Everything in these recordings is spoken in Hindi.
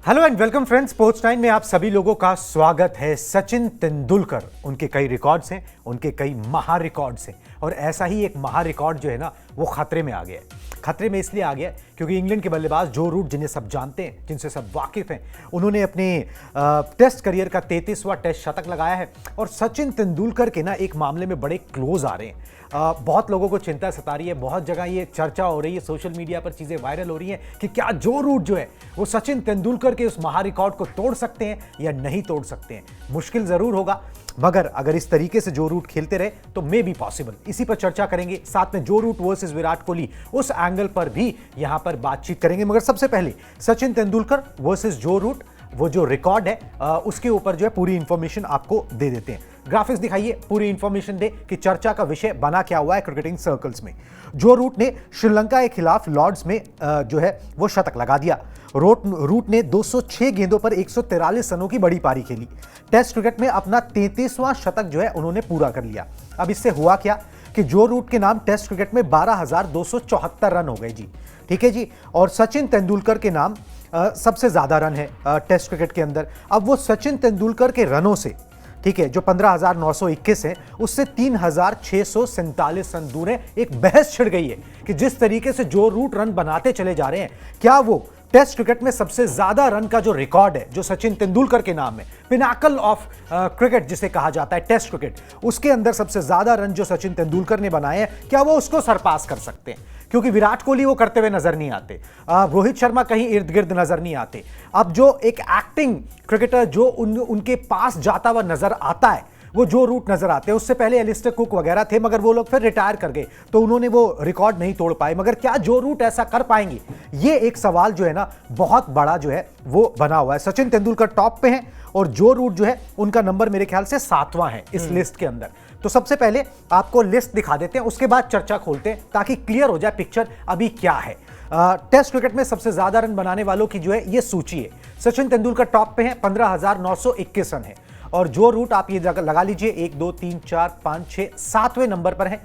Hello and welcome friends, sports time में आप सभी लोगों का स्वागत है। सचिन तेंदुलकर, उनके कई रिकॉर्ड्स हैं, उनके कई महा रिकॉर्ड्स हैं और ऐसा ही एक महा रिकॉर्ड जो है ना वो खतरे में आ गया है। खतरे में इसलिए आ गया क्योंकि इंग्लैंड के बल्लेबाज जो रूट, जिन्हें सब जानते हैं, जिनसे सब वाकिफ हैं, उन्होंने अपने टेस्ट करियर का 33वां टेस्ट शतक लगाया है। और सचिन तेंदुलकर के ना एक मामले में बड़े क्लोज आ रहे हैं। बहुत लोगों को चिंता सता रही है, बहुत जगह ये चर्चा हो रही है, सोशल मीडिया पर चीज़ें वायरल हो रही हैं कि क्या जो रूट जो है वो सचिन तेंदुलकर के उस महा रिकॉर्ड को तोड़ सकते हैं या नहीं तोड़ सकते हैं। मुश्किल ज़रूर होगा, मगर अगर इस तरीके से जो रूट खेलते रहे तो मे बी पॉसिबल। इसी पर चर्चा करेंगे, साथ में जो रूट वर्सेस विराट कोहली, उस एंगल पर भी यहां पर बातचीत करेंगे। मगर सबसे पहले सचिन तेंदुलकर वर्सेस जो रूट, वो जो रिकॉर्ड है उसके ऊपर जो है पूरी इंफॉर्मेशन आपको दे देते हैं। ग्राफिक्स दिखाइए, पूरी इंफॉर्मेशन दे कि चर्चा का विषय बना क्या हुआ है क्रिकेटिंग सर्कल्स में। जो रूट ने श्रीलंका के खिलाफ लॉर्ड्स में जो है वो शतक लगा दिया। रूट ने 206 गेंदों पर 143 रनों की बड़ी पारी खेली। टेस्ट क्रिकेट में अपना 33वां शतक जो है उन्होंने पूरा कर लिया। अब इससे हुआ क्या कि जो रूट के नाम टेस्ट क्रिकेट में 12,274 रन हो गए जी, ठीक है जी। और सचिन तेंदुलकर के नाम सबसे ज्यादा रन है टेस्ट क्रिकेट के अंदर। अब वो सचिन तेंदुलकर के रनों से, ठीक है, जो 15,921 है, उससे 3,647 रन दूर है। एक बहस छिड़ गई है कि जिस तरीके से जो रूट रन बनाते चले जा रहे हैं, क्या वो टेस्ट क्रिकेट में सबसे ज्यादा रन का जो रिकॉर्ड है जो सचिन तेंदुलकर के नाम है, पिनाकल ऑफ क्रिकेट जिसे कहा जाता है टेस्ट क्रिकेट, उसके अंदर सबसे ज्यादा रन जो सचिन तेंदुलकर ने बनाए हैं, क्या वो उसको सरपास कर सकते हैं? क्योंकि विराट कोहली वो करते हुए नजर नहीं आते, रोहित शर्मा कहीं इर्द गिर्द नजर नहीं आते। अब जो एक एक्टिंग क्रिकेटर जो उनके पास जाता हुआ नजर आता है वो जो रूट नजर आते हैं। उससे पहले एलिस्टर कुक वगैरह थे, मगर वो लोग फिर रिटायर कर गए तो उन्होंने वो रिकॉर्ड नहीं तोड़ पाए। मगर क्या जो रूट ऐसा कर पाएंगे, ये एक सवाल जो है ना बहुत बड़ा जो है वो बना हुआ है। सचिन तेंदुलकर टॉप पे हैं और जो रूट जो है उनका नंबर मेरे ख्याल से 7वां है इस लिस्ट के अंदर। तो सबसे पहले आपको लिस्ट दिखा देते हैं, उसके बाद चर्चा खोलते हैं ताकि क्लियर हो जाए पिक्चर अभी क्या है। टेस्ट क्रिकेट में सबसे ज्यादा रन बनाने वालों की जो है ये सूची है। सचिन तेंदुलकर टॉप पे हैं, 15,921 रन है। और जो रूट आप ये लगा लीजिए 1 2 3 4 5 6 7वें नंबर पर है,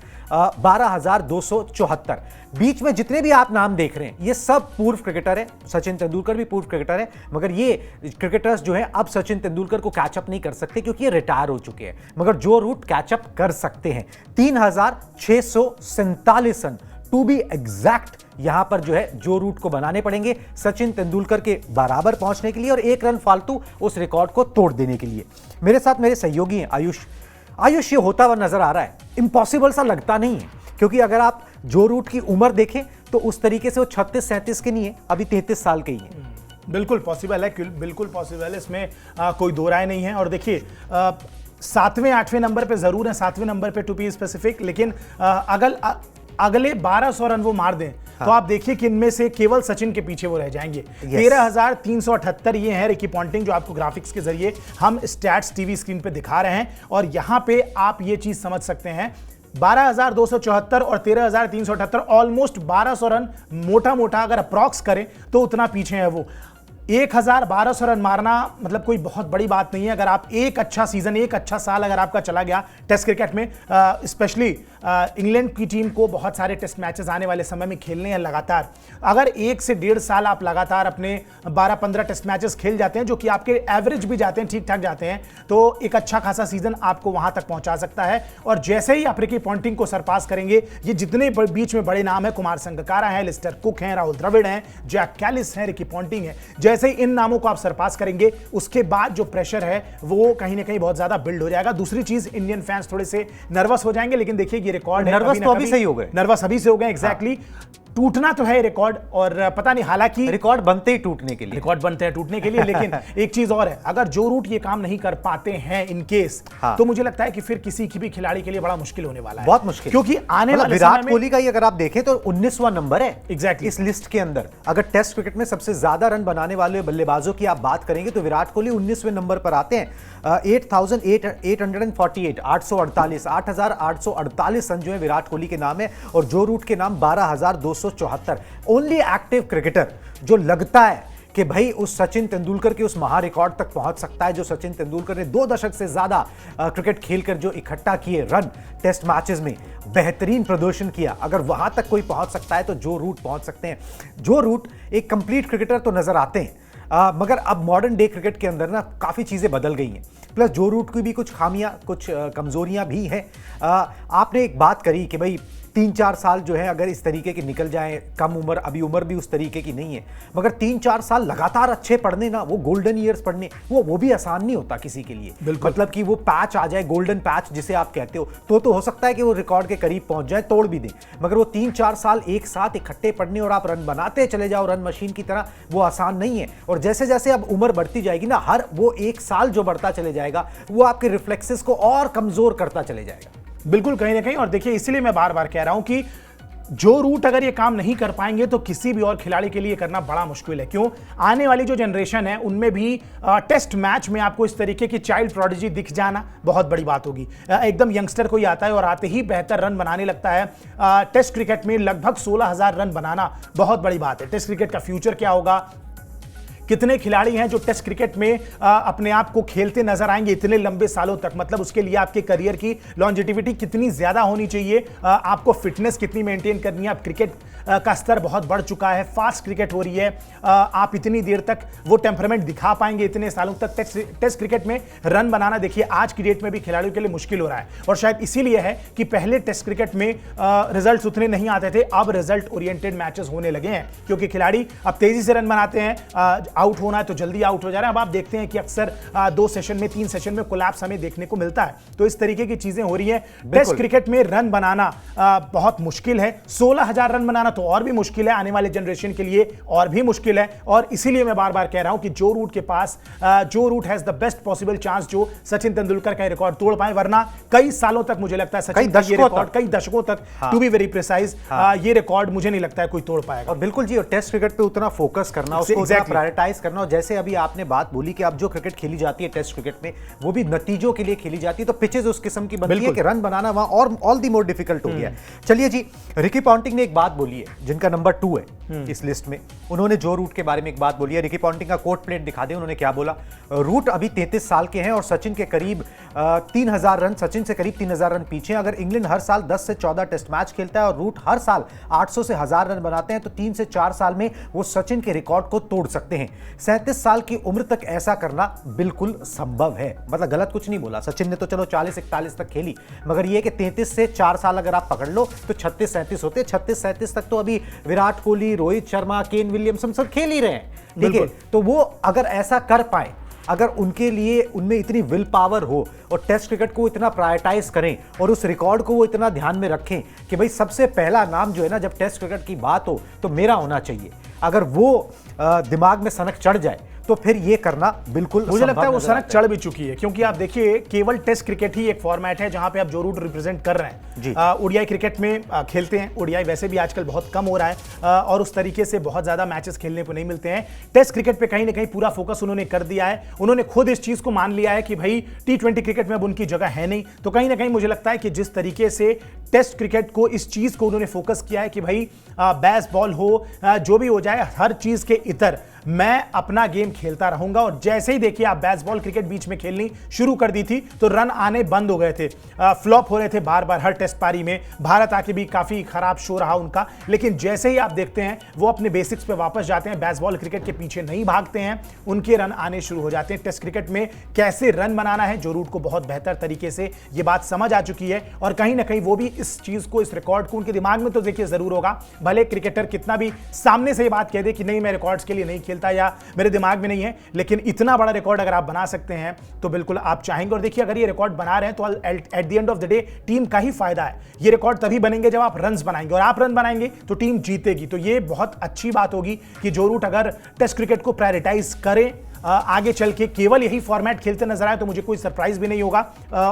12,274। बीच में जितने भी आप नाम देख रहे हैं ये सब पूर्व क्रिकेटर हैं। सचिन तेंदुलकर भी पूर्व क्रिकेटर है, मगर ये क्रिकेटर्स जो हैं अब सचिन तेंदुलकर को कैचअप नहीं कर सकते क्योंकि ये रिटायर हो चुके हैं। मगर जो रूट कैचअप कर सकते हैं। 3,647 रन टू बी एग्जैक्ट यहां पर जो है जो रूट को बनाने पड़ेंगे सचिन तेंदुलकर के बराबर पहुंचने के लिए और 1 रन फालतू उस रिकॉर्ड को तोड़ देने के लिए। मेरे साथ मेरे सहयोगी हैं आयुष। ये होता हुआ नजर आ रहा है, इम्पॉसिबल सा लगता नहीं है, क्योंकि अगर आप जो रूट की उम्र देखें तो उस तरीके से वो 36-37 के नहीं है, अभी 33 साल के ही है। बिल्कुल पॉसिबल है, बिल्कुल पॉसिबल है, इसमें कोई दो राय नहीं है। और देखिए 7वें 8वें नंबर पे जरूर है, 7वें नंबर पे टू बी स्पेसिफिक, लेकिन अगले 1200 रन वो मार दें तो आप देखिए कि इनमें से केवल सचिन के पीछे वो रह जाएंगे। 13,378 ये है रिकी पॉन्टिंग, जो आपको ग्राफिक्स के जरिए हम स्टैट्स टीवी स्क्रीन पे दिखा रहे हैं। और यहां पे आप ये चीज समझ सकते हैं, 12,274 और 13,378, ऑलमोस्ट 1200 रन मोटा मोटा अगर अप्रॉक्स करें तो उतना पीछे है वो। 1,1200 रन मारना मतलब कोई बहुत बड़ी बात नहीं है। अगर आप एक अच्छा सीजन, एक अच्छा साल अगर आपका चला गया टेस्ट क्रिकेट में, स्पेशली इंग्लैंड की टीम को बहुत सारे टेस्ट मैचेस आने वाले समय में खेलने हैं लगातार। अगर 1 से 1.5 साल आप लगातार अपने 12-15 टेस्ट मैचेस खेल जाते हैं, जो कि आपके एवरेज भी जाते हैं, ठीक ठाक जाते हैं, तो एक अच्छा खासा सीजन आपको वहां तक पहुंचा सकता है। और जैसे ही आप रिकी पॉन्टिंग को सरपास करेंगे, ये जितने बीच में बड़े नाम है, कुमार संगकारा है, एलिस्टर कुक हैं, राहुल द्रविड़ हैं, जैक कैलिस है, रिकी पॉन्टिंग है, जैसे ही इन नामों को आप सरपास करेंगे उसके बाद जो प्रेशर है वो कहीं ना कहीं बहुत ज्यादा बिल्ड हो जाएगा। दूसरी चीज, इंडियन फैंस थोड़े से नर्वस हो जाएंगे, लेकिन देखिए ये रिकॉर्ड है, नर्वस तो अभी से ही हो गए, नर्वस अभी से हो गए, एग्जैक्टली। टूटना तो है रिकॉर्ड, और पता नहीं, हालांकि रिकॉर्ड बनते ही टूटने के लिए, रिकॉर्ड बनते हैं टूटने के लिए, लेकिन एक चीज और है, अगर जो रूट ये काम नहीं कर पाते हैं इन केस, तो मुझे लगता है कि फिर किसी की भी खिलाड़ी के लिए बड़ा मुश्किल होने वाला है, बहुत मुश्किल। क्योंकि आने वाले विराट कोहली का ही अगर आप देखें तो 19वां नंबर है एग्जैक्टली इस लिस्ट के अंदर। अगर टेस्ट क्रिकेट में सबसे ज्यादा रन बनाने वाले बल्लेबाजों की आप बात करेंगे तो विराट कोहली 19वें नंबर पर आते हैं। 8,848, 8,848 रन जो है विराट कोहली के नाम है और जो रूट के नाम 12,274। ओनली एक्टिव क्रिकेटर जो लगता है कि भाई उस सचिन तेंदुलकर के उस महा रिकॉर्ड तक पहुंच सकता है, जो सचिन तेंदुलकर ने 2 दशक से ज्यादा क्रिकेट खेलकर जो इकट्ठा किए रन टेस्ट मैचेस में, बेहतरीन प्रदर्शन किया, अगर वहां तक कोई पहुंच सकता है तो जो रूट पहुंच सकते हैं। जो रूट एक कंप्लीट क्रिकेटर तो नजर आते हैं, मगर अब मॉडर्न डे क्रिकेट के अंदर ना काफ़ी चीज़ें बदल गई हैं। प्लस जो रूट की भी कुछ खामियां, कुछ कमजोरियां भी हैं। आपने एक बात करी कि भाई 3-4 साल जो है अगर इस तरीके की निकल जाएं, कम उम्र, अभी उम्र भी उस तरीके की नहीं है, मगर 3-4 साल लगातार अच्छे पढ़ने ना, वो गोल्डन ईयर्स पढ़ने, वो भी आसान नहीं होता किसी के लिए। मतलब कि वो पैच आ जाए, गोल्डन पैच जिसे आप कहते हो, तो हो सकता है कि वो रिकॉर्ड के करीब पहुंच जाए, तोड़ भी दें, मगर वो 3-4 साल एक साथ इकट्ठे पढ़ने और आप रन बनाते चले जाओ रन मशीन की तरह, वो आसान नहीं है। और जैसे जैसे अब उम्र बढ़ती जाएगी ना, हर वो एक साल जो बढ़ता चले जाएगा वो आपके रिफ्लेक्सेस को और कमजोर करता चले जाएगा। बिल्कुल, कहीं ना कहीं। और देखिए, इसीलिए मैं बार बार कह रहा हूं कि जो रूट अगर ये काम नहीं कर पाएंगे तो किसी भी और खिलाड़ी के लिए करना बड़ा मुश्किल है। क्यों? आने वाली जो जनरेशन है उनमें भी टेस्ट मैच में आपको इस तरीके की चाइल्ड प्रोडिजी दिख जाना बहुत बड़ी बात होगी। एकदम यंगस्टर कोई आता है और आते ही बेहतर रन बनाने लगता है। टेस्ट क्रिकेट में लगभग 16,000 रन बनाना बहुत बड़ी बात है। टेस्ट क्रिकेट का फ्यूचर क्या होगा? कितने खिलाड़ी हैं जो टेस्ट क्रिकेट में अपने आप को खेलते नजर आएंगे इतने लंबे सालों तक? मतलब उसके लिए आपके करियर की लॉन्जेटिविटी कितनी ज्यादा होनी चाहिए, आपको फिटनेस कितनी मेंटेन करनी है। अब क्रिकेट का स्तर बहुत बढ़ चुका है, फास्ट क्रिकेट हो रही है, आप इतनी देर तक वो टेम्परामेंट दिखा पाएंगे इतने सालों तक? टेस्ट क्रिकेट में रन बनाना देखिए आज की डेट में भी खिलाड़ियों के लिए मुश्किल हो रहा है। और शायद इसीलिए है कि पहले टेस्ट क्रिकेट में रिजल्ट उतने नहीं आते थे, अब रिजल्ट ओरिएंटेड मैचेस होने लगे हैं, क्योंकि खिलाड़ी अब तेजी से रन बनाते हैं। आउट होना है तो जल्दी आउट हो जा रहा है। अब आप देखते हैं कि अक्सर 2 सेशन में, 3 सेशन में कोलैप्स हमें देखने को मिलता है। तो इस तरीके की चीजें हो रही है। टेस्ट क्रिकेट में रन बनाना बहुत मुश्किल है। 16,000 रन बनाना तो और भी मुश्किल है, आने वाले जनरेशन के लिए और भी मुश्किल है। और इसीलिए मैं बार बार कह रहा हूं कि जो रूट के पास, Joe Root has the best possible chance जो सचिन तेंदुलकर का रिकॉर्ड तोड़ पाए, वरना कई सालों तक मुझे लगता है सचिन का ये रिकॉर्ड, कई दशकों तक, टू बी वेरी प्रिसाइज, ये रिकॉर्ड मुझे नहीं लगता है कोई तोड़ पाएगा। और बिल्कुल जी, और टेस्ट क्रिकेट पे उतना फोकस करना, उसको प्रायोरिटाइज करना। और जैसे अभी आपने बात बोली कि अब जो क्रिकेट खेली जाती है टेस्ट क्रिकेट में, वो भी नतीजों के लिए खेली जाती है, तो पिचेस उस किस्म की बनती है कि रन बनाना वहां और ऑल दी मोर डिफिकल्ट हो गया है। चलिए जी, रिकी पॉन्टिंग ने एक बात बोली है, जिनका नंबर 2 है इस लिस्ट में। उन्होंने जो रूट के बारे में एक बात बोली है। रिकी पॉन्टिंग का कोट प्लेट दिखा दें, उन्होंने क्या बोला। रूट अभी 33 साल के हैं और सचिन के करीब 3,000 रन, सचिन से करीब 3,000 रन पीछे। अगर इंग्लैंड हर साल 10 से 14 टेस्ट मैच खेलता है और रूट हर साल 800 से 1000 रन बनाते हैं, तो 3 से 4 साल में वो सचिन के रिकॉर्ड को तोड़ सकते हैं। 37 साल की उम्र तक ऐसा करना बिल्कुल संभव है। मतलब गलत कुछ नहीं बोला। सचिन ने तो चलो 40-41 तक खेली, मगर ये कि 33 से 4 साल अगर आप पकड़ लो तो 36-37 होते। 36-37 तक तो अभी विराट कोहली, रोहित शर्मा, केन विलियमसन सब खेल ही रहे हैं, ठीक है? तो वो अगर ऐसा कर पाए, अगर उनके लिए उनमें इतनी विल पावर हो और टेस्ट क्रिकेट को इतना प्रायोरिटाइज करें और उस रिकॉर्ड को वो इतना ध्यान में रखें कि भाई सबसे पहला नाम जो है ना, जब टेस्ट क्रिकेट की बात हो तो मेरा होना चाहिए, अगर वो दिमाग में सनक चढ़ जाए तो फिर ये करना बिल्कुल मुझे लगता है वो सनक चढ़ भी चुकी है। क्योंकि आप देखिए, केवल टेस्ट क्रिकेट ही एक फॉर्मेट है जहां पे आप जो रूट रिप्रेजेंट कर रहे हैं। ओडीआई क्रिकेट में खेलते हैं, ओडीआई वैसे भी आजकल बहुत कम हो रहा है और उस तरीके से बहुत ज्यादा मैचेस खेलने को नहीं मिलते हैं। टेस्ट क्रिकेट पे कहीं ना कहीं पूरा फोकस उन्होंने कर दिया है। उन्होंने खुद इस चीज को मान लिया है कि भाई T20 क्रिकेट में अब उनकी जगह है नहीं। तो कहीं ना कहीं मुझे लगता है कि जिस तरीके से टेस्ट क्रिकेट को, इस चीज को उन्होंने फोकस किया है कि भाई बेस बॉल हो, जो भी हो जाए, हर चीज के इतर मैं अपना गेम खेलता रहूंगा। और जैसे ही देखिए आप बेसबॉल क्रिकेट बीच में खेलनी शुरू कर दी थी तो रन आने बंद हो गए थे, फ्लॉप हो रहे थे बार बार हर टेस्ट पारी में। भारत आके भी काफी खराब शो रहा उनका, लेकिन जैसे ही आप देखते हैं वो अपने बेसिक्स पे वापस जाते हैं, बेसबॉल क्रिकेट के पीछे नहीं भागते हैं, उनके रन आने शुरू हो जाते हैं। टेस्ट क्रिकेट में कैसे रन बनाना है, जो रूट को बहुत बेहतर तरीके से ये बात समझ आ चुकी है। और कहीं ना कहीं वो भी इस चीज को, इस रिकॉर्ड को उनके दिमाग में तो देखिए जरूर होगा, भले क्रिकेटर कितना भी सामने से ये बात कह दे कि नहीं मैं रिकॉर्ड्स के लिए नहीं खेलता या मेरे दिमाग में नहीं है, लेकिन इतना बड़ा रिकॉर्ड अगर आप बना सकते हैं तो बिल्कुल आप चाहेंगे। और देखिए, अगर ये रिकॉर्ड बना रहे हैं तो at the end of the day team का ही फायदा है। ये रिकॉर्ड तभी बनेंगे जब आप रन्स बनाएंगे, और आप रन बनाएंगे तो टीम जीतेगी। तो ये बहुत अच्छी बात होगी कि जो रूट अगर टेस्ट क्रिकेट को प्रायोरिटाइज करें, आगे चल के केवल यही फॉर्मेट खेलते नजर आए तो मुझे कोई सरप्राइज भी नहीं होगा।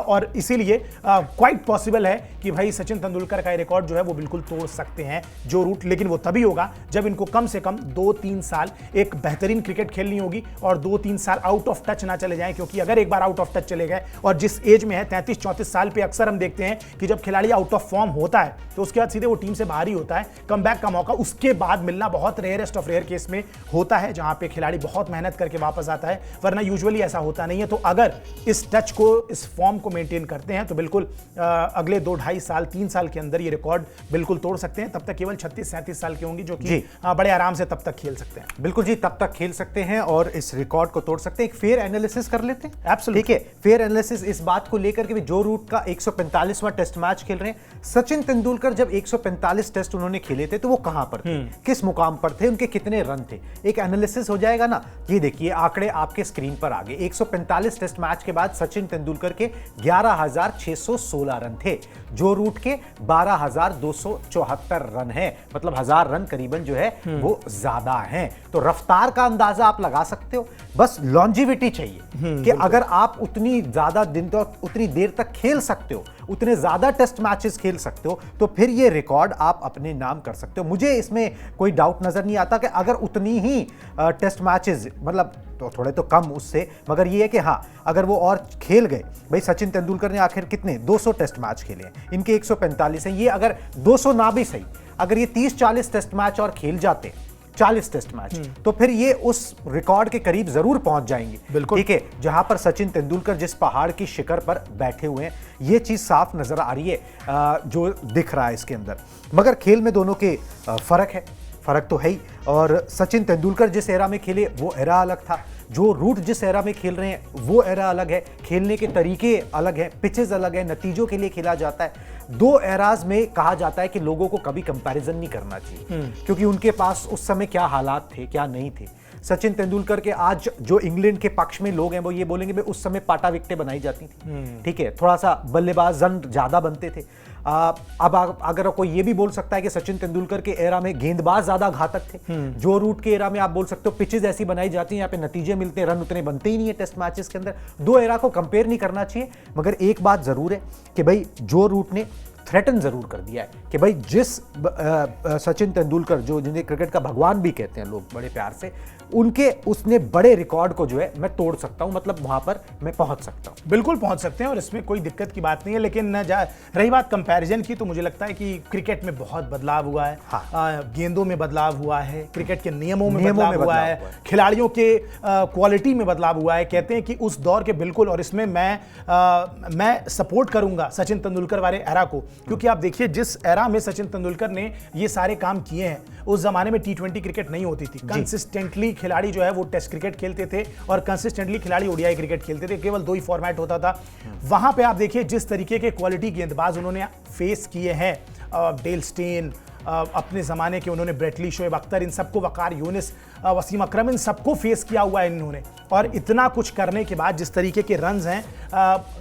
और इसीलिए क्वाइट पॉसिबल है कि भाई सचिन तेंदुलकर का रिकॉर्ड जो है वो बिल्कुल तोड़ सकते हैं जो रूट। लेकिन वो तभी होगा जब इनको कम से कम 2-3 साल एक बेहतरीन क्रिकेट खेलनी होगी और 2-3 साल आउट ऑफ टच ना चले जाएं। क्योंकि अगर एक बार आउट ऑफ टच चले गए, और जिस एज में है 33-34 साल पे अक्सर हम देखते हैं कि जब खिलाड़ी आउट ऑफ फॉर्म होता है तो उसके बाद सीधे वो टीम से बाहर ही होता है। कमबैक का मौका उसके बाद मिलना बहुत रेयरेस्ट ऑफ रेयर केस में होता है, जहां पे खिलाड़ी बहुत मेहनत करके वापस वापस आता है, वरना यूजुअली ऐसा होता नहीं है। तो अगर इस टच को, इस फॉर्म को मेंटेन करते हैं तो बिल्कुल अगले 2-2.5 साल 3 साल के अंदर ये रिकॉर्ड बिल्कुल तोड़ सकते हैं। तब तक केवल 36-37 साल की होंगी, जो कि बड़े आराम से तब तक खेल सकते हैं। बिल्कुल जी, तब तक खेल सकते हैं और इस रिकॉर्ड को तोड़ सकते हैं। एक फेयर एनालिसिस कर लेते हैं। एब्सोल्युटली, ठीक है, फेयर एनालिसिस इस बात को लेकर के भी जो रूट का 145वां टेस्ट मैच खेल रहे हैं। सचिन तेंदुलकर जब 145 टेस्ट उन्होंने खेले थे तो वो कहां पर थे, किस मुकाम पर थे, उनके कितने रन थे, एक एनालिसिस हो जाएगा ना। ये देखिए आंकड़े आपके स्क्रीन पर आ गए। 145 टेस्ट मैच के बाद सचिन तेंदुलकर के 11,616 रन थे, जो रूट के 12,274 रन है, मतलब 1000 रन करीबन जो है वो ज्यादा हैं। तो रफ्तार का अंदाजा आप लगा सकते हो, बस लॉन्जिविटी चाहिए कि अगर आप उतनी ज्यादा दिन तक, उतनी देर तक खेल सकते हो, उतने ज्यादा टेस्ट मैचेस खेल सकते हो, तो फिर ये रिकॉर्ड आप अपने नाम कर सकते हो। मुझे इसमें कोई डाउट नजर नहीं आता कि अगर उतनी ही टेस्ट मैचेस, मतलब तो थोड़े तो कम उससे, मगर ये है कि हाँ अगर वो और खेल गए, भाई सचिन तेंदुलकर ने आखिर कितने 200 टेस्ट मैच खेले हैं, इनके 145 हैं, ये अगर 200 ना भी सही, अगर ये 30-40 टेस्ट मैच और खेल जाते, 40 टेस्ट मैच, तो फिर ये उस रिकॉर्ड के करीब जरूर पहुंच जाएंगे। बिल्कुल, ठीक है, जहां पर सचिन तेंदुलकर जिस पहाड़ की शिखर पर बैठे हुए हैं, ये चीज साफ नजर आ रही है जो दिख रहा है इसके अंदर। मगर खेल में दोनों के फर्क तो है ही। और सचिन तेंदुलकर जिस एरा में खेले वो एरा अलग था, जो रूट जिस एरा में खेल रहे हैं वो एरा अलग है, खेलने के तरीके अलग हैं, पिचेस अलग है, नतीजों के लिए खेला जाता है। दो एराज में कहा जाता है कि लोगों को कभी कंपैरिजन नहीं करना चाहिए, क्योंकि उनके पास उस समय क्या हालात थे क्या नहीं थे। सचिन तेंदुलकर के आज जो इंग्लैंड के पक्ष में लोग हैं वो ये बोलेंगे भाई उस समय पाटा विकेटें बनाई जाती थी, ठीक है, थोड़ा सा बल्लेबाज रन ज्यादा बनते थे। अब अगर कोई ये भी बोल सकता है कि सचिन तेंदुलकर के एरा में गेंदबाज ज्यादा घातक थे, जो रूट के एरा में आप बोल सकते हो पिचेस ऐसी बनाई जाती हैं, यहाँ पे नतीजे मिलते हैं, रन उतने बनते ही नहीं है टेस्ट मैचेस के अंदर। दो एरा को कंपेयर नहीं करना चाहिए, मगर एक बात जरूर है कि भाई जो रूट ने थ्रेटन जरूर कर दिया है कि भाई जिस सचिन तेंदुलकर, जो जिन्हें क्रिकेट का भगवान भी कहते हैं लोग बड़े प्यार से, उनके उसने बड़े रिकॉर्ड को जो है मैं तोड़ सकता हूं, मतलब वहां पर मैं पहुंच सकता हूं। बिल्कुल पहुंच सकते हैं और इसमें कोई दिक्कत की बात नहीं है। लेकिन रही बात कंपैरिजन की, तो मुझे लगता है कि क्रिकेट में बहुत बदलाव हुआ है। हाँ। गेंदों में बदलाव हुआ है, क्रिकेट के नियमों में बदलाव हुआ है, खिलाड़ियों के क्वालिटी में बदलाव हुआ है। कहते हैं कि उस दौर के बिल्कुल, और इसमें मैं सपोर्ट करूंगा सचिन तेंदुलकर वाले एरा को, क्योंकि आप देखिए जिस एरा में सचिन तेंदुलकर ने ये सारे काम किए हैं, उस जमाने में T20 क्रिकेट नहीं होती थी। कंसिस्टेंटली खिलाड़ी जो है वो टेस्ट क्रिकेट खेलते थे और कंसिस्टेंटली खिलाड़ी ओडीआई क्रिकेट खेलते थे, केवल 2 ही फॉर्मेट होता था। वहां पे आप देखिए जिस तरीके के क्वालिटी गेंदबाज उन्होंने फेस किए हैं, डेल स्टेन, अपने ज़माने के उन्होंने ब्रेटली, शोएब अख्तर, इन सबको, वकार यूनिस, वसीम अकरम, इन सबको फेस किया हुआ है इन्होंने। और इतना कुछ करने के बाद जिस तरीके के रन्स हैं,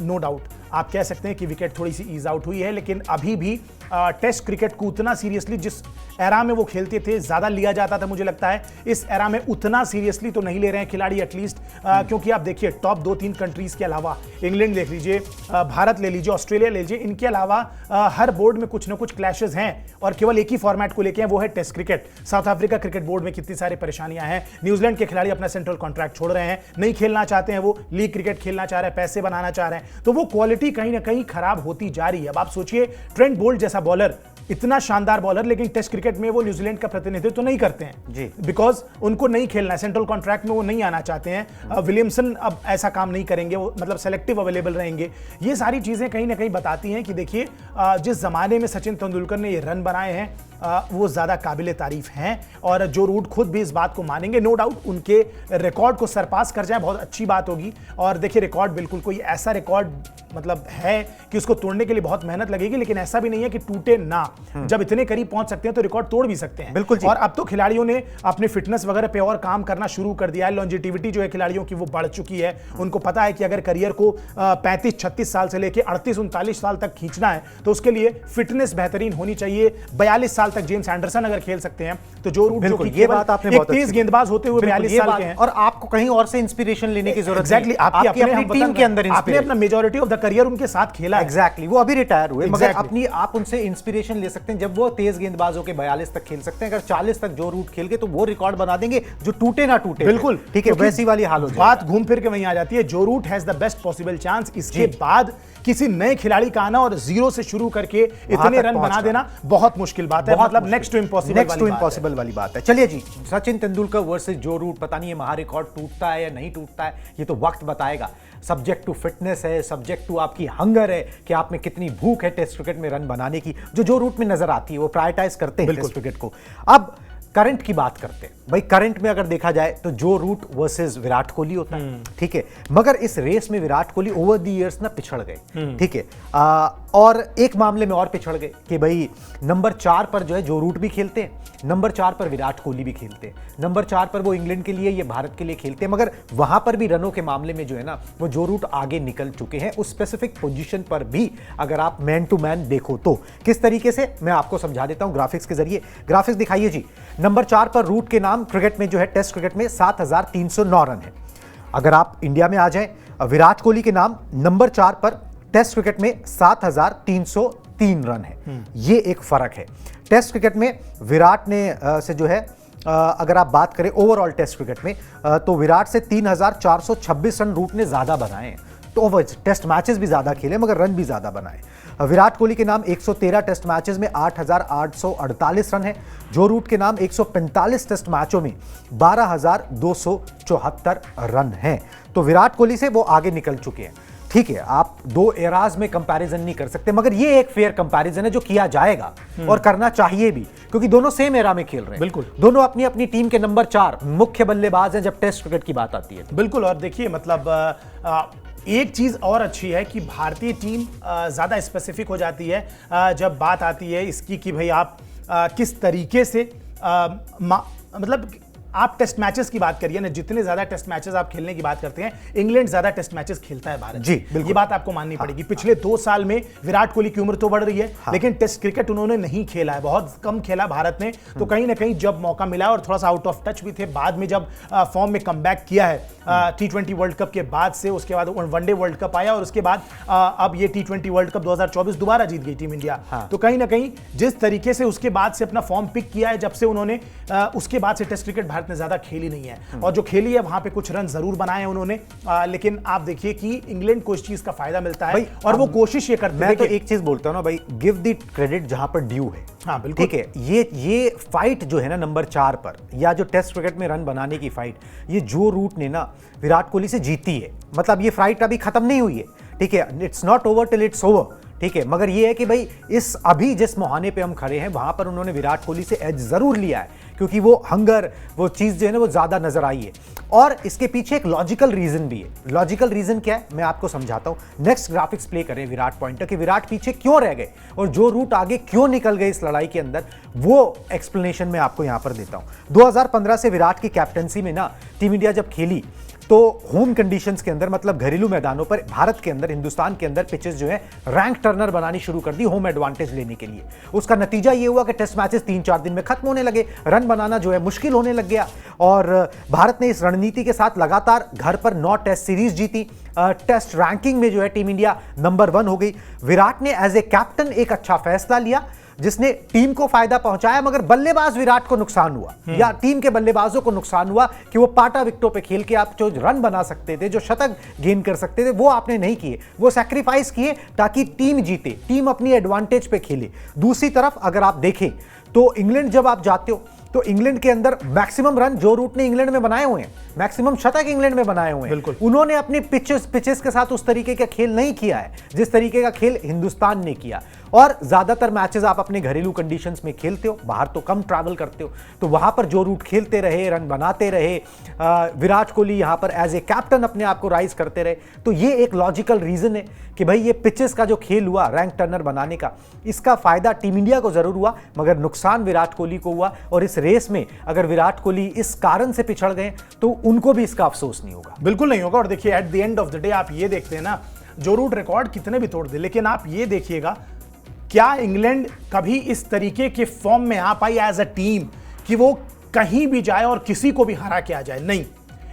नो डाउट आप कह सकते हैं कि विकेट थोड़ी सी ईज आउट हुई है, लेकिन अभी भी टेस्ट क्रिकेट को उतना सीरियसली जिस एरा में वो खेलते थे ज़्यादा लिया जाता था। मुझे लगता है इस एरा में उतना सीरियसली तो नहीं ले रहे हैं खिलाड़ी एटलीस्ट, क्योंकि आप देखिए टॉप 2-3 कंट्रीज़ के अलावा, इंग्लैंड देख लीजिए, भारत ले लीजिए, ऑस्ट्रेलिया ले लीजिए, इनके अलावा हर बोर्ड में कुछ ना कुछ क्लैशेस हैं और केवल एक ही फॉर्मेट को लेके हैं, वो है test cricket. South Africa cricket board में कितनी सारी परेशानियां हैं, न्यूजीलैंड के खिलाड़ी अपना सेंट्रल कॉन्ट्रैक्ट छोड़ रहे हैं, नहीं खेलना चाहते हैं, वो लीग क्रिकेट खेलना चाह रहे हैं, पैसे बनाना चाह रहे हैं, तो वो क्वालिटी कहीं ना कहीं खराब होती जा रही है। अब आप सोचिए ट्रेंट बोल्ट जैसा बॉलर, इतना शानदार बॉलर, लेकिन टेस्ट क्रिकेट में वो न्यूजीलैंड का प्रतिनिधित्व तो नहीं करते हैं जी, बिकॉज उनको नहीं खेलना है, सेंट्रल कॉन्ट्रैक्ट में वो नहीं आना चाहते हैं। विलियमसन अब ऐसा काम नहीं करेंगे, वो मतलब सेलेक्टिव अवेलेबल रहेंगे। ये सारी चीजें कहीं ना कहीं बताती हैं कि देखिए जिस जमाने में सचिन तेंदुलकर ने ये रन बनाए हैं वो ज्यादा काबिले तारीफ हैं, और जो रूट खुद भी इस बात को मानेंगे। नो डाउट उनके रिकॉर्ड को सरपास कर जाए बहुत अच्छी बात होगी। और देखिए रिकॉर्ड बिल्कुल कोई ऐसा रिकॉर्ड मतलब है कि उसको तोड़ने के लिए बहुत मेहनत लगेगी, लेकिन ऐसा भी नहीं है कि टूटे ना। जब इतने करीब पहुंच सकते हैं तो रिकॉर्ड तोड़ भी सकते हैं। बिल्कुल जी। और अब तो खिलाड़ियों ने अपने फिटनेस वगैरह पे और काम करना शुरू कर दिया है। लॉन्जिटिविटी जो है खिलाड़ियों की वो बढ़ चुकी है। उनको पता है कि अगर करियर को 35-36 साल से लेकर 38-39 साल तक खींचना है तो उसके लिए फिटनेस बेहतरीन होनी चाहिए। 42 साल तक जेम्स एंडरसन अगर खेल सकते हैं तो जो रूट जो कि ये बात आपने बहुत तेज गेंदबाज होते हुए 42 साल के हैं, और आपको कहीं और से इंस्पिरेशन लेने की जरूरत एग्जैक्टली आपकी अपनी टीम के अंदर आपने अपना मेजॉरिटी ऑफ द करियर उनके साथ खेला है। एग्जैक्टली वो अभी रिटायर हुए, मगर Exactly. अपनी आप उनसे इंस्पिरेशन ले सकते हैं। जब वो तेज गेंदबाज होकर 42 तक खेल सकते हैं, अगर 40 तक जो रूट खेल गए तो वो रिकॉर्ड बना देंगे जो टूटे ना टूटे। बिल्कुल, ठीक है, क्योंकि वैसी वाली हाल हो जाएगी। बात घूम फिर के वहीं आ जाती है, Joe Root has the best possible chance. इसके बाद किसी नए खिलाड़ी का आना और जीरो से शुरू करके इतने रन बना देना बहुत मुश्किल बात है, मतलब नेक्स्ट टू इम्पॉसिबल वाली बात है। चलिए जी, सचिन तेंदुलकर वर्सेस जो रूट, पता नहीं ये महारिकॉर्ड टूटता है या नहीं टूटता है, ये तो वक्त बताएगा। सब्जेक्ट टू फिटनेस है, सब्जेक्ट टू आपकी हंगर है कि आप में कितनी भूख है टेस्ट क्रिकेट में रन बनाने की, जो रूट में नजर आती है। वो प्रायोरिटाइज करते हैं टेस्ट क्रिकेट को। अब करंट की बात करते हैं भाई। करंट में अगर देखा जाए तो जो रूट वर्सेस विराट कोहली होता है, ठीक है, मगर इस रेस में Virat Kohli over the years ना पिछड़ गए, ठीक है। और एक मामले में और पिछड़ गए कि भाई नंबर 4 पर जो है जो रूट भी खेलते हैं, नंबर 4 पर विराट कोहली भी खेलते हैं, नंबर 4 पर वो इंग्लैंड के लिए, ये भारत के लिए खेलते हैं, मगर वहां पर भी रनों के मामले में जो है ना वो जो रूट आगे निकल चुके हैं। उस स्पेसिफिक पोजीशन पर भी अगर आप मैन टू मैन देखो तो किस तरीके से, मैं आपको समझा देता हूं ग्राफिक्स के जरिए। ग्राफिक्स दिखाइए जी। नंबर 4 पर रूट के नाम क्रिकेट में जो है, टेस्ट क्रिकेट में 7309 रन है। अगर आप इंडिया में आ जाएं, विराट कोहली के नाम नंबर 4 पर टेस्ट क्रिकेट में 7303 रन है। ये एक फर्क है। टेस्ट क्रिकेट में विराट ने से जो है, अगर आप बात करें ओवरऑल टेस्ट क्रिकेट में, तो विराट से 3426 रन रूट ने ज्यादा बनाए हैं। तो टेस्ट मैचेस भी ज्यादा खेले मगर रन भी ज्यादा बनाए। विराट कोहली के नाम 113 टेस्ट मैचेस में 8848 रन है। जो रूट के नाम 145 टेस्ट मैचों में 12274 रन हैं। तो विराट कोहली से वो आगे निकल चुके हैं। ठीक है, आप दो एराज में कंपैरिजन नहीं कर सकते, मगर ये एक फेयर कंपैरिजन है जो किया जाएगा और करना चाहिए भी, क्योंकि दोनों सेम एरा में खेल रहे हैं। बिल्कुल, दोनों अपनी अपनी टीम के नंबर 4 मुख्य बल्लेबाज हैं जब टेस्ट क्रिकेट की बात आती है। बिल्कुल, और देखिए मतलब एक चीज और अच्छी है कि भारतीय टीम ज्यादा स्पेसिफिक हो जाती है जब बात आती है इसकी कि भाई आप किस तरीके से मतलब आप टेस्ट मैचेस की बात करिए ना, जितने ज्यादा टेस्ट मैचेस आप खेलने की बात करते हैं, इंग्लैंड ज्यादा टेस्ट मैचेस खेलता है भारत। जी, ये बात आपको माननी पड़ेगी। पिछले 2 साल में विराट कोहली की उम्र तो बढ़ रही है, लेकिन टेस्ट क्रिकेट उन्होंने नहीं खेला है, बहुत कम खेला भारत ने। तो कहीं ना कहीं जब मौका मिला और थोड़ा सा आउट ऑफ टच भी थे, बाद में जब फॉर्म में कमबैक किया है T20 वर्ल्ड कप के बाद से, उसके बाद वनडे वर्ल्ड कप आया और उसके बाद अब ये T20 वर्ल्ड कप 2024 दोबारा जीत गई टीम इंडिया। तो कहीं ना कहीं जिस तरीके से उसके बाद से अपना फॉर्म पिक किया है, जब से उन्होंने उसके बाद से टेस्ट क्रिकेट भारत ने ज्यादा खेली नहीं है, और जो खेली है वहां पे कुछ रन जरूर बनाए हैं उन्होंने, लेकिन आप देखिए कि इंग्लैंड को इस चीज का फायदा मिलता है और वो कोशिश ये करते हैं। मैं तो एक चीज बोलता हूं ना भाई, गिव द क्रेडिट जहां पर ड्यू है। हाँ बिल्कुल, ठीक है। ये फाइट जो है ना नंबर 4 पर, या जो टेस्ट क्रिकेट में रन बनाने की फाइट, ये जो रूट ने ना विराट कोहली से जीती है। मतलब ये फाइट अभी खत्म नहीं हुई है, ठीक है, it's not over till it's over, ठीक है, मगर ये है कि भाई इस अभी जिस मुहाने पे हम खड़े हैं वहां पर उन्होंने विराट कोहली से एज जरूर लिया है, क्योंकि वो हंगर, वो चीज जो है ना वो ज्यादा नजर आई है। और इसके पीछे एक लॉजिकल रीजन भी है। लॉजिकल रीजन क्या है मैं आपको समझाता हूं। नेक्स्ट ग्राफिक्स प्ले करें विराट पॉइंटर कि विराट पीछे क्यों रह गए और जो रूट आगे क्यों निकल गए इस लड़ाई के अंदर, वो एक्सप्लेनेशन मैं आपको यहां पर देता हूं। 2015 से विराट की कैप्टनसी में ना टीम इंडिया जब खेली तो होम कंडीशंस के अंदर, मतलब घरेलू मैदानों पर भारत के अंदर, हिंदुस्तान के अंदर पिचेस जो है रैंक टर्नर बनानी शुरू कर दी होम एडवांटेज लेने के लिए। उसका नतीजा ये हुआ कि टेस्ट मैचेस 3-4 दिन में खत्म होने लगे, रन बनाना जो है मुश्किल होने लग गया, और भारत ने इस रणनीति के साथ लगातार घर पर 9 टेस्ट सीरीज जीती। टेस्ट रैंकिंग में जो है टीम इंडिया नंबर 1 हो गई। विराट ने एज ए कैप्टन एक अच्छा फैसला लिया जिसने टीम को फायदा पहुंचाया, मगर बल्लेबाज विराट को नुकसान हुआ, या टीम के बल्लेबाजों को नुकसान हुआ कि वो पाटा विकेटों पे खेल के आप जो रन बना सकते थे, जो शतक गेन कर सकते थे, वो आपने नहीं किए। वो सैक्रिफाइस किए ताकि टीम जीते, टीम अपनी एडवांटेज पे खेले। दूसरी तरफ अगर आप देखें तो इंग्लैंड जब आप जाते हो तो इंग्लैंड के अंदर मैक्सिमम रन जो रूट ने इंग्लैंड में बनाए हुए हैं, मैक्सिमम शतक इंग्लैंड में बनाए हुए हैं। बिल्कुल, उन्होंने अपनी पिचेस के साथ उस तरीके का खेल नहीं किया है जिस तरीके का खेल हिंदुस्तान ने किया। और ज्यादातर मैचेस आप अपने घरेलू कंडीशंस में खेलते हो, बाहर तो कम ट्रैवल करते हो, तो वहां पर जो रूट खेलते रहे, रन बनाते रहे, विराट कोहली यहां पर एज ए कैप्टन अपने आप को राइज करते रहे। तो ये एक लॉजिकल रीजन है कि भाई ये पिचेस का जो खेल हुआ रैंक टर्नर बनाने का, इसका फायदा टीम इंडिया को जरूर हुआ, मगर नुकसान विराट कोहली को हुआ। और इस रेस में अगर विराट कोहली इस कारण से पिछड़ गए तो उनको भी इसका अफसोस नहीं होगा। बिल्कुल नहीं होगा। और देखिए at the end of the day आप ये देखते हैं ना, जो रूट रिकॉर्ड कितने भी तोड़ दे, लेकिन आप ये देखिएगा क्या इंग्लैंड कभी इस तरीके के फॉर्म में आ पाई एज अ टीम कि वो कहीं भी जाए और किसी को भी हरा के आ जाए? नहीं,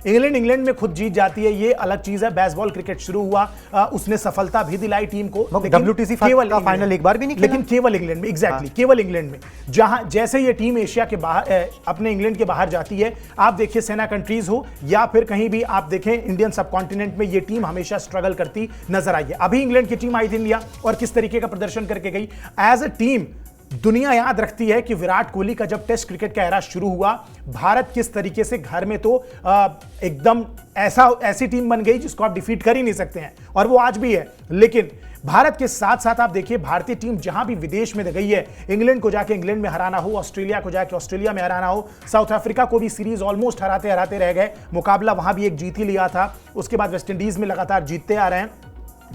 इंग्लैंड में खुद जीत जाती है, ये अलग चीज है। बेसबॉल क्रिकेट शुरू हुआ, उसने सफलता भी दिलाई टीम को, WTC का फाइनल एक बार भी नहीं खेला, लेकिन केवल इंग्लैंड में, एग्जैक्टली केवल इंग्लैंड में। जहां जैसे ये टीम एशिया के बाहर, अपने इंग्लैंड के बाहर जाती है, आप देखिए सेना कंट्रीज हो या फिर कहीं भी आप देखें इंडियन सबकॉन्टिनेंट में, ये टीम हमेशा स्ट्रगल करती नजर आई है। अभी इंग्लैंड की टीम आई थी इंडिया और किस तरीके का प्रदर्शन करके गई। एज अ टीम दुनिया याद रखती है कि विराट कोहली का जब टेस्ट क्रिकेट का एरा शुरू हुआ, भारत किस तरीके से घर में तो एकदम ऐसी टीम बन गई जिसको आप डिफीट कर ही नहीं सकते हैं, और वो आज भी है। लेकिन भारत के साथ साथ आप देखिए भारतीय टीम जहां भी विदेश में गई है, इंग्लैंड को जाके इंग्लैंड में हराना हो, ऑस्ट्रेलिया को जाके ऑस्ट्रेलिया में हराना हो, साउथ अफ्रीका को भी सीरीज ऑलमोस्ट हराते हराते रह गए, मुकाबला वहां भी एक जीत ही लिया था, उसके बाद वेस्टइंडीज में लगातार जीतते आ रहे हैं,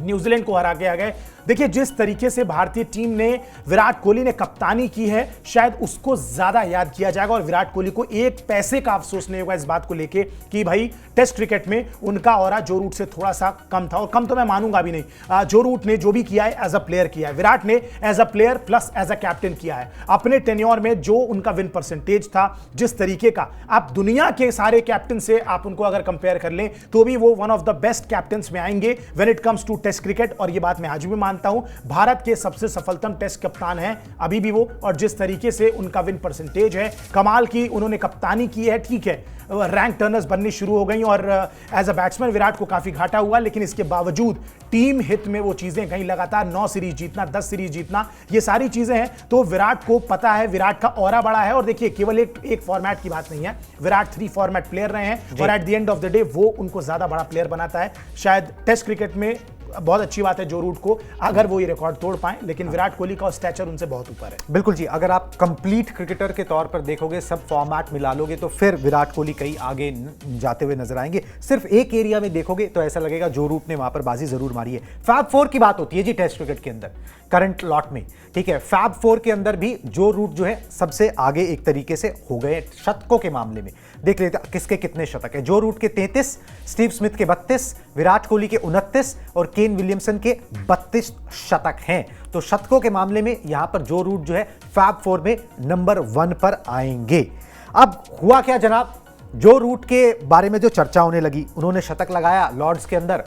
न्यूजीलैंड को हरा के आ गए। देखिए जिस तरीके से भारतीय टीम ने, विराट कोहली ने कप्तानी की है, शायद उसको ज्यादा याद किया जाएगा, और विराट कोहली को एक पैसे का अफसोस नहीं होगा इस बात को लेके कि भाई टेस्ट क्रिकेट में उनका ऑरा जो रूट से थोड़ा सा कम था, और कम तो मैं मानूंगा भी नहीं। जो रूट ने जो भी किया है एज अ प्लेयर किया है, विराट ने as a player plus as a captain किया है। अपने टेन्योर में जो उनका विन परसेंटेज था, जिस तरीके का, आप दुनिया के सारे कैप्टन से आप उनको अगर कंपेयर कर लें तो भी वो one of the best captain में आएंगे when it comes to test cricket, और ये बात मैं आज भी मानता हूं। भारत के सबसे सफलतम टेस्ट कप्तान हैं अभी भी वो, और जिस तरीके से उनका विन परसेंटेज है, कमाल की उन्होंने कप्तानी की है। ठीक है, रैंक टर्नर्स बननी शुरू हो गई और एज अ बैट्समैन विराट को काफी घाटा हुआ, लेकिन इसके बावजूद टीम हित में वो चीजें कहीं लगातार 9 सीरीज जीतना, 10 सीरीज जीतना, ये सारी चीजें हैं। तो विराट को पता है, विराट का ऑरा बड़ा है, और देखिए केवल एक फॉर्मेट की बात नहीं है, विराट 3 फॉर्मेट प्लेयर रहे हैं, और at the end of the day वो उनको ज्यादा बड़ा प्लेयर बनाता है। शायद टेस्ट क्रिकेट में बहुत अच्छी बात है जो रूट को, अगर वो ये रिकॉर्ड तोड़ पाए, लेकिन विराट कोहली का स्टैचर उनसे बहुत ऊपर है। बिल्कुल जी, अगर आप कंप्लीट क्रिकेटर के तौर पर देखोगे, सब फॉर्मेट मिला लोगे, तो फिर विराट कोहली कहीं आगे जाते हुए नजर आएंगे। सिर्फ एक एरिया में देखोगे तो ऐसा लगेगा जो रूट ने वहां पर बाजी जरूर मारी है। फैब 4 की बात होती है जी टेस्ट क्रिकेट के अंदर करंट लॉट में, ठीक है। फैब 4 के अंदर भी जो रूट जो है सबसे आगे एक तरीके से हो गए शतकों के मामले में। देख लेते किसके कितने शतक है। जो रूट के 33, स्टीव स्मिथ के 32, विराट कोहली के 29 और केन विलियमसन के 32 शतक हैं। तो शतकों के मामले में यहां पर जो रूट जो है फैब 4 में नंबर 1 पर आएंगे। अब हुआ क्या जनाब, जो रूट के बारे में जो चर्चा होने लगी, उन्होंने शतक लगाया लॉर्ड्स के अंदर,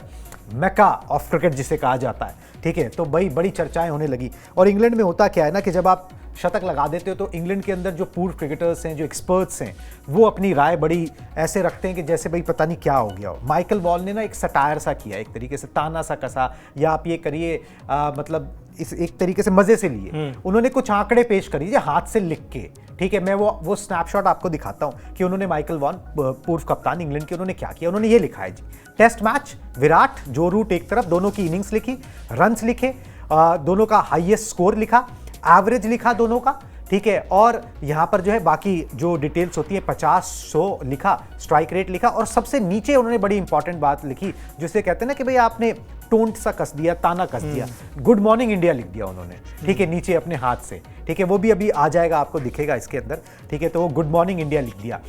मैका ऑफ क्रिकेट जिसे कहा जाता है, ठीक है। तो बड़ी चर्चाएं होने लगी। और इंग्लैंड में होता क्या है ना कि जब आप शतक लगा देते हो तो इंग्लैंड के अंदर जो पूर्व क्रिकेटर्स हैं, जो एक्सपर्ट्स हैं, वो अपनी राय बड़ी ऐसे रखते हैं कि जैसे भाई पता नहीं क्या हो गया हो। माइकल वॉल ने ना एक सटायर सा किया, एक तरीके से ताना सा कसा, या आप ये करिए मतलब इस एक तरीके से मजे से लिए उन्होंने कुछ आंकड़े पेश करिए हाथ से लिख के, ठीक है। मैं वो स्नैपशॉट आपको दिखाता हूं कि उन्होंने माइकल वॉन, पूर्व कप्तान इंग्लैंड के, उन्होंने क्या किया। उन्होंने ये लिखा है जी, टेस्ट मैच विराट, जो रूट एक तरफ, दोनों की इनिंग्स लिखी, रन्स लिखे, दोनों का हाईएस्ट स्कोर लिखा, एवरेज लिखा दोनों का, ठीक है। और यहां पर जो है बाकी जो डिटेल्स होती है 50-100 लिखा, स्ट्राइक रेट लिखा, और सबसे नीचे उन्होंने बड़ी इंपॉर्टेंट बात लिखी जिसे कहते हैं ना कि भाई आपने टोंट सा कस दिया, ताना कस दिया, गुड मॉर्निंग इंडिया लिख दिया उन्होंने, ठीक है, नीचे अपने हाथ से, ठीक है। वो भी अभी आ जाएगा, आपको दिखेगा इसके अंदर, ठीक है। तो वो गुड मॉर्निंग इंडिया लिख दिया।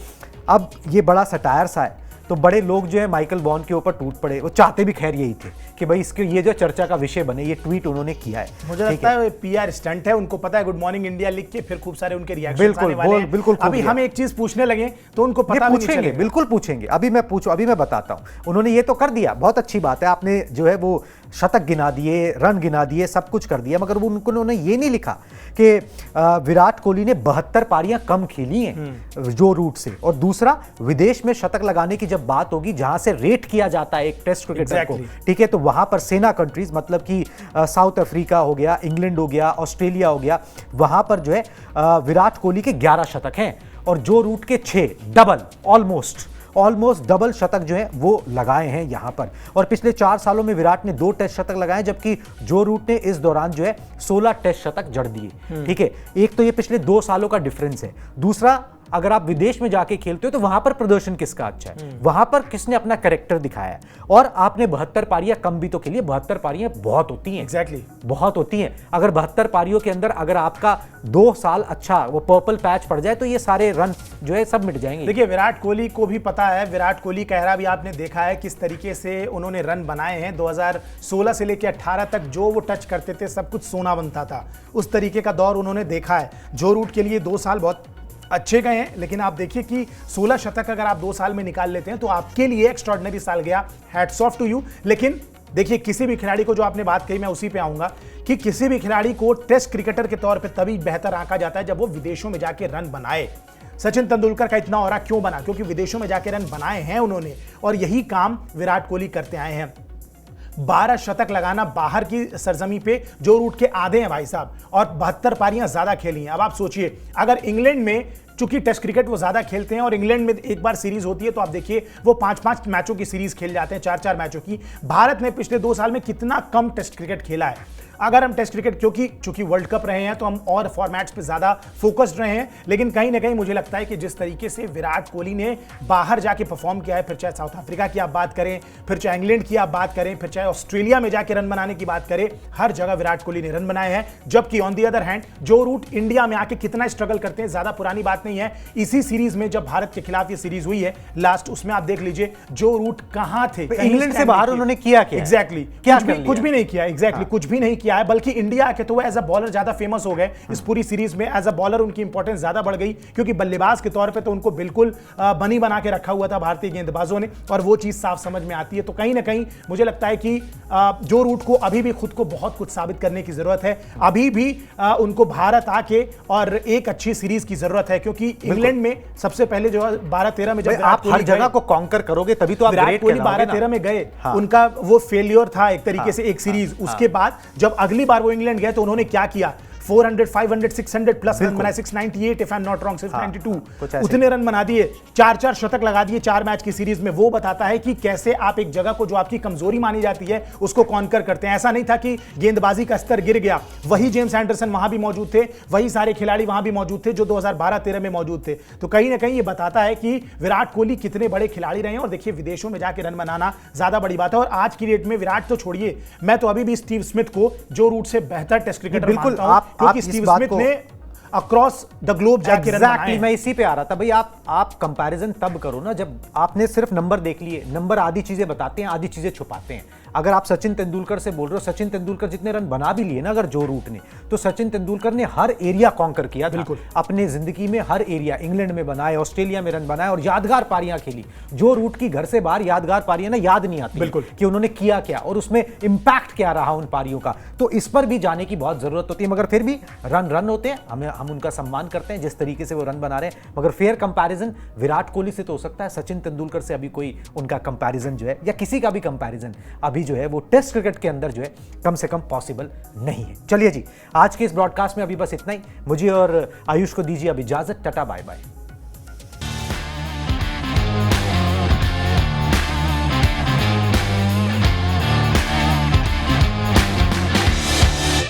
अब ये बड़ा सटायर सा है, तो बड़े लोग जो है माइकल वॉन के ऊपर टूट पड़े। वो चाहते भी खैर यही थे कि भाई इसके ये जो चर्चा का विषय बने, ये ट्वीट उन्होंने किया है। मुझे लगता है पीआर स्टंट है, उनको पता है गुड मॉर्निंग इंडिया लिख के फिर खूब सारे उनके रिएक्शंस बिल्कुल, आने वाले हैं। बिल्कुल अभी हम एक चीज पूछने लगे तो उनको पता भी नहीं पूछेंगे, चलेगा। बिल्कुल पूछेंगे। अभी मैं बताता हूं। उन्होंने ये तो कर दिया, बहुत अच्छी बात है, आपने जो है वो शतक गिना दिए, रन गिना दिए, सब कुछ कर दिया, मगर उन्होंने ये नहीं लिखा कि विराट कोहली ने 72 पारियां कम खेली हैं जो रूट से। और दूसरा, विदेश में शतक लगाने की जब बात होगी, जहां से रेट किया जाता है एक टेस्ट क्रिकेटर को, ठीक है, तो वहां पर सेना कंट्रीज, मतलब कि साउथ अफ्रीका हो गया, इंग्लैंड हो गया, ऑस्ट्रेलिया हो गया, वहां पर जो है विराट कोहली के 11 शतक हैं, और जो रूट के 6, डबल, ऑलमोस्ट डबल शतक जो है वो लगाए हैं यहां पर। और पिछले 4 सालों में विराट ने 2 टेस्ट शतक लगाए, जबकि जो रूट ने इस दौरान जो है 16 टेस्ट शतक जड़ दिए, ठीक है। एक तो ये पिछले 2 सालों का डिफरेंस है। दूसरा, अगर आप विदेश में जाके खेलते हो तो वहां पर प्रदर्शन किसका अच्छा है, वहां पर किसने अपना कैरेक्टर दिखाया है। और आपने 72 पारियां कम भी तो खेली, 72 पारियां बहुत होती हैं, एग्जैक्टली बहुत होती हैं। अगर 72 पारियों के अंदर अगर आपका 2 साल अच्छा वो पर्पल पैच पड़ जाए तो ये सारे रन जो है सब मिट जाएंगे। देखिए विराट कोहली को भी पता है, विराट कोहली का एरा भी आपने देखा है किस तरीके से उन्होंने रन बनाए हैं। 2016 से लेकर 18 तक जो वो टच करते थे सब कुछ सोना बनता था, उस तरीके का दौर उन्होंने देखा है। जो रूट के लिए 2 साल बहुत अच्छे गए हैं, लेकिन आप देखिए कि 16 शतक अगर आप 2 साल में निकाल लेते हैं तो आपके लिए एक्स्ट्रॉर्डिनरी साल गया, हैट्स ऑफ टू यू। लेकिन देखिए किसी भी खिलाड़ी को, जो आपने बात कही मैं उसी पे आऊंगा, कि किसी भी खिलाड़ी को टेस्ट क्रिकेटर के तौर पे तभी बेहतर आंका जाता है जब वो विदेशों में जाके रन बनाए। सचिन तेंदुलकर का इतना ऑरा क्यों बना? क्योंकि विदेशों में जाके रन बनाए हैं उन्होंने, और यही काम विराट कोहली करते आए हैं। 12 शतक लगाना बाहर की सरजमी पे जो रूट के आधे हैं भाई साहब, और 72 पारियां ज्यादा खेली हैं। अब आप सोचिए, अगर इंग्लैंड में, चूंकि टेस्ट क्रिकेट वो ज्यादा खेलते हैं और इंग्लैंड में एक बार सीरीज होती है तो आप देखिए वो 5-5 मैचों की सीरीज खेल जाते हैं, 4-4 मैचों की। भारत ने पिछले 2 साल में कितना कम टेस्ट क्रिकेट खेला है। अगर हम टेस्ट क्रिकेट, क्योंकि चूंकि वर्ल्ड कप रहे हैं तो हम और फॉर्मेट्स पे ज्यादा फोकस्ड रहे हैं, लेकिन कहीं ना कहीं मुझे लगता है कि जिस तरीके से विराट कोहली ने बाहर जाके परफॉर्म किया है, फिर चाहे साउथ अफ्रीका की आप बात करें, फिर चाहे इंग्लैंड की आप बात करें, फिर चाहे ऑस्ट्रेलिया में जाके रन बनाने की बात करें, हर जगह विराट कोहली ने रन बनाए हैं। जबकि ऑन दी अदर हैंड जो रूट इंडिया में आके कितना स्ट्रगल करते हैं, ज्यादा पुरानी बात नहीं है। इसी सीरीज में जब भारत के खिलाफ ये सीरीज हुई है लास्ट, उसमें आप देख लीजिए जो रूट कहां थे। इंग्लैंड से बाहर उन्होंने किया क्या? एग्जैक्टली, कुछ भी नहीं किया। एग्जैक्टली कुछ भी नहीं किया है, बल्कि इंडिया के तो वो एज अ बॉलर ज्यादा फेमस हो गए इस पूरी सीरीज में। एज अ बॉलर उनकी इंपॉर्टेंस ज्यादा बढ़ गई, क्योंकि बल्लेबाज के तौर पे तो उनको बिल्कुल बनी बना के रखा हुआ था भारतीय गेंदबाजों ने, और वो चीज साफ समझ में आती है। तो कहीं ना कहीं मुझे लगता है कि जो रूट को अभी भी खुद को बहुत कुछ साबित करने की जरूरत है। अभी भी उनको भारत आके और एक अच्छी सीरीज की जरूरत है, क्योंकि इंग्लैंड में सबसे पहले जो 12-13 में जब आप हर जगह को कॉन्कर करोगे तभी तो आप विराट कोहली 12-13 में गए, उनका वो फेलियर था एक तरीके से एक सीरीज। उसके बाद जब अगली बार वो इंग्लैंड गए तो उन्होंने क्या किया? 400, 500, 600 प्लस रन बनाए, 698 if I am not wrong, 692 उतने रन बना दिए, 4-4 शतक लगा दिए 4 मैच की सीरीज में। वो बताता है कि कैसे आप एक जगह को जो आपकी कमजोरी मानी जाती है उसको कॉन्कर करते हैं। ऐसा नहीं था कि गेंदबाजी का स्तर गिर गया, वही जेम्स एंडरसन वहां भी मौजूद थे, वही सारे खिलाड़ी वहां भी मौजूद थे जो 2012-13 में मौजूद थे। तो कहीं ना कहीं ये बताता है कि विराट कोहली कितने बड़े खिलाड़ी रहे हैं। और देखिए विदेशों में जाके रन बनाना ज्यादा बड़ी बात है, और आज की डेट में विराट तो छोड़िए, मैं तो अभी भी स्टीव स्मिथ को जो रूट से बेहतर टेस्ट क्रिकेटर मानता हूं, क्योंकि स्टीव स्मिथ ने अक्रॉस द ग्लोब जाके रन बनाए हैं। मैं इसी पे आ रहा था भाई। आप कंपैरिजन तब करो ना जब आपने सिर्फ नंबर देख लिए। नंबर आधी चीजें बताते हैं, आधी चीजें छुपाते हैं। अगर आप सचिन तेंदुलकर से बोल रहे हो, सचिन तेंदुलकर जितने रन बना भी लिए ना अगर जो रूट ने, तो सचिन तेंदुलकर ने हर एरिया कॉन्कर किया था अपने जिंदगी में। हर एरिया इंग्लैंड में बनाए, ऑस्ट्रेलिया में रन बनाए, और यादगार पारियां खेली। जो रूट की घर से बाहर यादगार पारियां ना याद नहीं आती बिल्कुल कि उन्होंने किया क्या और उसमें इंपैक्ट क्या रहा उन पारियों का। तो इस पर भी जाने की बहुत जरूरत होती है। मगर फिर भी रन होते हैं, हम उनका सम्मान करते हैं जिस तरीके से वो रन बना रहे हैं। मगर फेयर कंपैरिजन विराट कोहली से तो हो सकता है, सचिन तेंदुलकर से अभी कोई उनका कंपैरिजन जो है, या किसी का भी कंपैरिजन अभी जो है वो टेस्ट क्रिकेट के अंदर जो है कम से कम पॉसिबल नहीं है। चलिए जी, आज के इस ब्रॉडकास्ट में अभी बस इतना ही। मुझे और आयुष को दीजिए अब इजाजत। Tata bye bye.